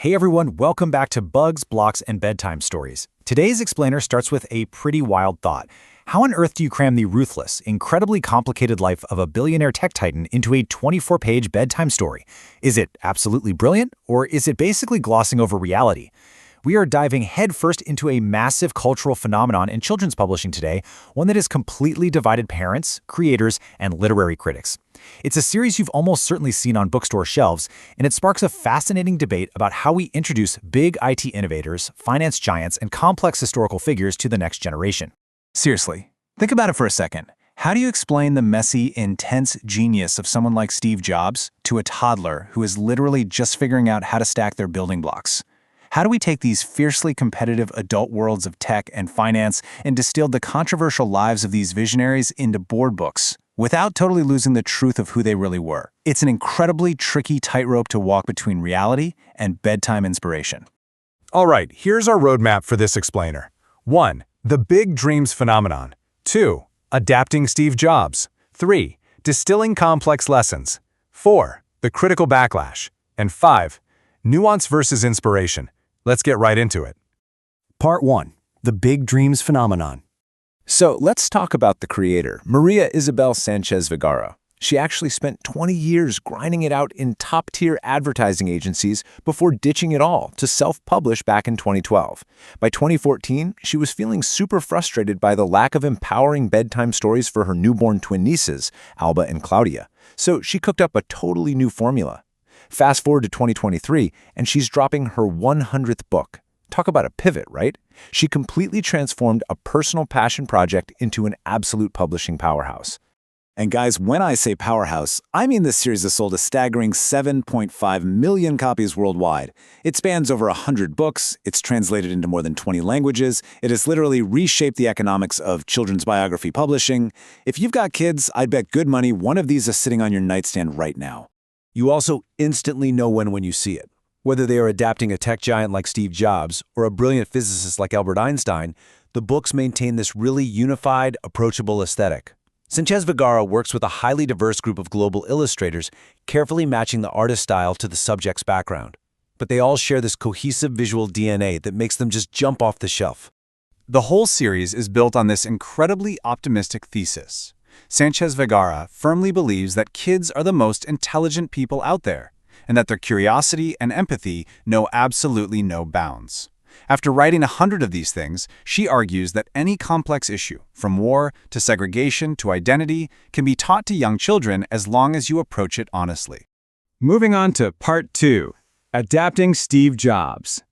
Hey everyone, welcome back to Bugs, Blocks, and Bedtime Stories. Today's explainer starts with a pretty wild thought. How on earth do you cram the ruthless, incredibly complicated life of a billionaire tech titan into a 24-page bedtime story? Is it absolutely brilliant, or is it basically glossing over reality? We are diving headfirst into a massive cultural phenomenon in children's publishing today, one that has completely divided parents, creators, and literary critics. It's a series you've almost certainly seen on bookstore shelves, and it sparks a fascinating debate about how we introduce big IT innovators, finance giants, and complex historical figures to the next generation. Seriously, think about it for a second. How do you explain the messy, intense genius of someone like Steve Jobs to a toddler who is literally just figuring out how to stack their building blocks? How do we take these fiercely competitive adult worlds of tech and finance and distill the controversial lives of these visionaries into board books without totally losing the truth of who they really were? It's an incredibly tricky tightrope to walk between reality and bedtime inspiration. All right, here's our roadmap for this explainer. 1. The big dreams phenomenon. 2. Adapting Steve Jobs. 3. Distilling complex lessons. 4. The critical backlash. And 5. Nuance versus inspiration. Let's get right into it. Part 1. The Big Dreams Phenomenon. So let's talk about the creator, Maria Isabel Sanchez Vergara. She actually spent 20 years grinding it out in top-tier advertising agencies before ditching it all to self-publish back in 2012. By 2014, she was feeling super frustrated by the lack of empowering bedtime stories for her newborn twin nieces, Alba and Claudia. So she cooked up a totally new formula. Fast forward to 2023, and she's dropping her 100th book. Talk about a pivot, right? She completely transformed a personal passion project into an absolute publishing powerhouse. And guys, when I say powerhouse, I mean this series has sold a staggering 7.5 million copies worldwide. It spans over 100 books, it's translated into more than 20 languages, it has literally reshaped the economics of children's biography publishing. If you've got kids, I'd bet good money one of these is sitting on your nightstand right now. You also instantly know when you see it. Whether they are adapting a tech giant like Steve Jobs or a brilliant physicist like Albert Einstein, the books maintain this really unified, approachable aesthetic. Sanchez Vergara works with a highly diverse group of global illustrators, carefully matching the artist's style to the subject's background. But they all share this cohesive visual DNA that makes them just jump off the shelf. The whole series is built on this incredibly optimistic thesis. Sanchez Vergara firmly believes that kids are the most intelligent people out there, and that their curiosity and empathy know absolutely no bounds. After writing 100 of these things, she argues that any complex issue, from war to segregation to identity, can be taught to young children as long as you approach it honestly. Moving on to Part 2. Adapting Steve Jobs.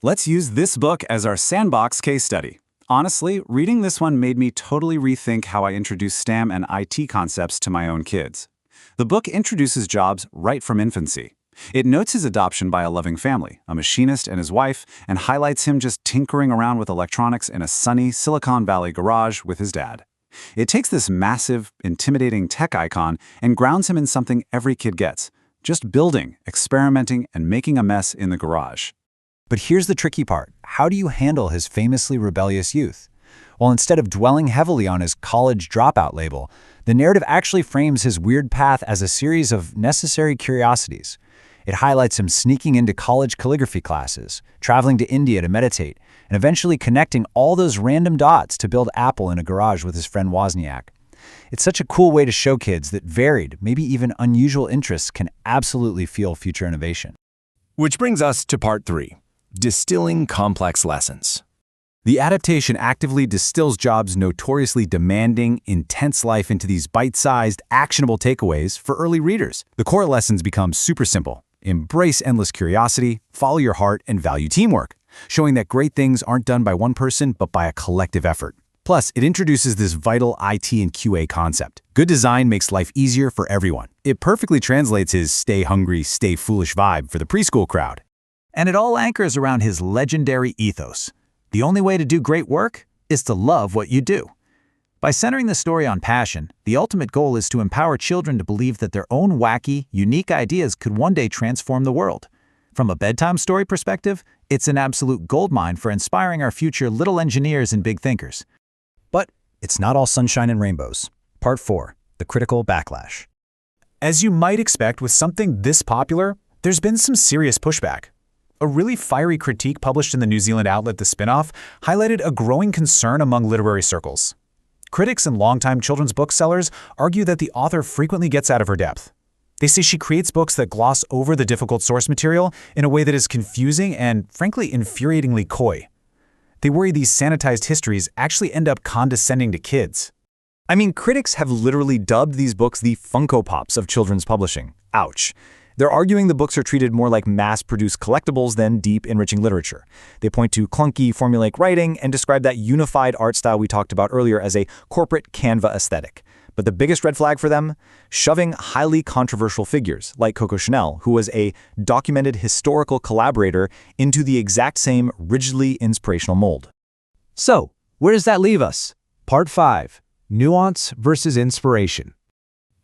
Let's use this book as our sandbox case study. Honestly, reading this one made me totally rethink how I introduce STEM and IT concepts to my own kids. The book introduces Jobs right from infancy. It notes his adoption by a loving family, a machinist and his wife, and highlights him just tinkering around with electronics in a sunny Silicon Valley garage with his dad. It takes this massive, intimidating tech icon and grounds him in something every kid gets, just building, experimenting, and making a mess in the garage. But here's the tricky part. How do you handle his famously rebellious youth? Well, instead of dwelling heavily on his college dropout label, the narrative actually frames his weird path as a series of necessary curiosities. It highlights him sneaking into college calligraphy classes, traveling to India to meditate, and eventually connecting all those random dots to build Apple in a garage with his friend Wozniak. It's such a cool way to show kids that varied, maybe even unusual interests can absolutely fuel future innovation. Which brings us to Part 3. Distilling complex lessons. The adaptation actively distills Jobs' notoriously demanding, intense life into these bite-sized, actionable takeaways for early readers. The core lessons become super simple. Embrace endless curiosity, follow your heart, and value teamwork, showing that great things aren't done by one person, but by a collective effort. Plus, it introduces this vital IT and QA concept. Good design makes life easier for everyone. It perfectly translates his stay hungry, stay foolish vibe for the preschool crowd. And it all anchors around his legendary ethos. The only way to do great work is to love what you do. By centering the story on passion, the ultimate goal is to empower children to believe that their own wacky, unique ideas could one day transform the world. From a bedtime story perspective, it's an absolute goldmine for inspiring our future little engineers and big thinkers. But it's not all sunshine and rainbows. Part 4. The critical backlash. As you might expect with something this popular, there's been some serious pushback. A really fiery critique published in the New Zealand outlet The Spinoff highlighted a growing concern among literary circles. Critics and longtime children's booksellers argue that the author frequently gets out of her depth. They say she creates books that gloss over the difficult source material in a way that is confusing and, frankly, infuriatingly coy. They worry these sanitized histories actually end up condescending to kids. I mean, critics have literally dubbed these books the Funko Pops of children's publishing. Ouch. They're arguing the books are treated more like mass-produced collectibles than deep, enriching literature. They point to clunky, formulaic writing and describe that unified art style we talked about earlier as a corporate Canva aesthetic. But the biggest red flag for them? Shoving highly controversial figures, like Coco Chanel, who was a documented historical collaborator, into the exact same rigidly inspirational mold. So, where does that leave us? Part 5. Nuance versus inspiration.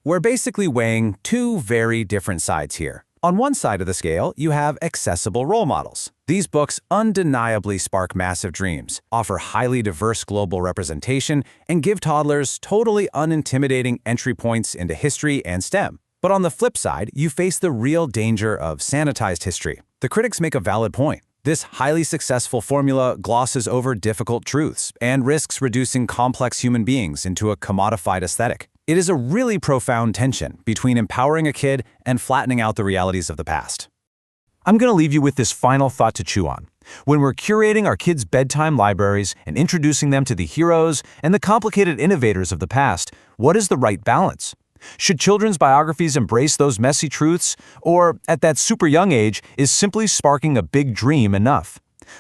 We're basically weighing two very different sides here. On one side of the scale, you have accessible role models. These books undeniably spark massive dreams, offer highly diverse global representation, and give toddlers totally unintimidating entry points into history and STEM. But on the flip side, you face the real danger of sanitized history. The critics make a valid point. This highly successful formula glosses over difficult truths and risks reducing complex human beings into a commodified aesthetic. It is a really profound tension between empowering a kid and flattening out the realities of the past. I'm going to leave you with this final thought to chew on. When we're curating our kids' bedtime libraries and introducing them to the heroes and the complicated innovators of the past, what is the right balance? Should children's biographies embrace those messy truths, or, at that super young age, is simply sparking a big dream enough?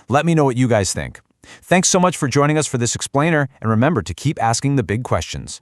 Let me know what you guys think. Thanks so much for joining us for this explainer, and remember to keep asking the big questions.